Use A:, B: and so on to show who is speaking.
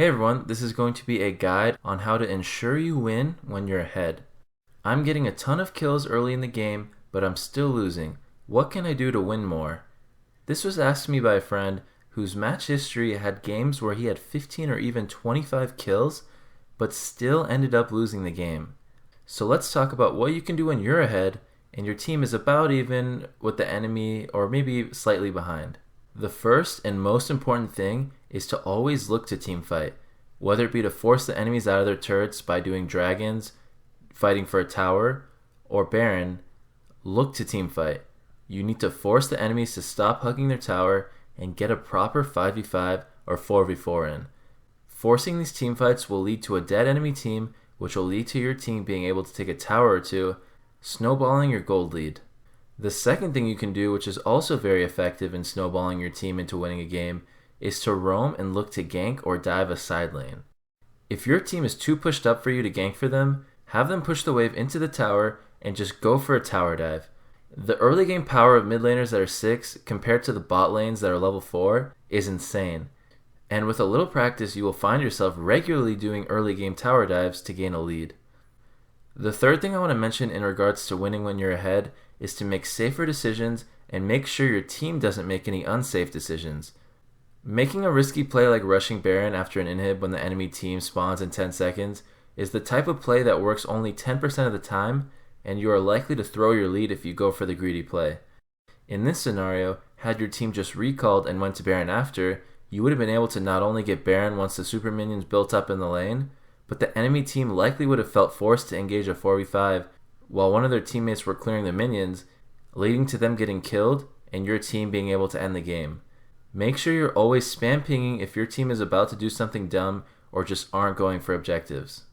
A: everyone, this is going to be a guide on how to ensure you win when you're ahead. I'm getting a ton of kills early in the game, but I'm still losing. What can I do to win more? This was asked me by a friend whose match history had games where he had 15 or even 25 kills, but still ended up losing the game. So let's talk about what you can do when you're ahead and your team is about even with the enemy or maybe slightly behind. The first and most important thing is to always look to teamfight, whether it be to force the enemies out of their turrets by doing dragons, fighting for a tower, or Baron. Look to teamfight. You need to force the enemies to stop hugging their tower and get a proper 5v5 or 4v4 in. Forcing these teamfights will lead to a dead enemy team, which will lead to your team being able to take a tower or two, snowballing your gold lead. The second thing you can do, which is also very effective in snowballing your team into winning a game, is to roam and look to gank or dive a side lane. If your team is too pushed up for you to gank for them, have them push the wave into the tower and just go for a tower dive. The early game power of mid laners that are 6 compared to the bot lanes that are level 4 is insane. And with a little practice, you will find yourself regularly doing early game tower dives to gain a lead. The third thing I want to mention in regards to winning when you're ahead is to make safer decisions and make sure your team doesn't make any unsafe decisions. Making a risky play like rushing Baron after an inhib when the enemy team spawns in 10 seconds is the type of play that works only 10% of the time, and you are likely to throw your lead if you go for the greedy play. In this scenario, had your team just recalled and went to Baron after, you would have been able to not only get Baron once the super minions built up in the lane, but the enemy team likely would have felt forced to engage a 4v5 while one of their teammates were clearing the minions, leading to them getting killed and your team being able to end the game. Make sure you're always spam pinging if your team is about to do something dumb or just aren't going for objectives.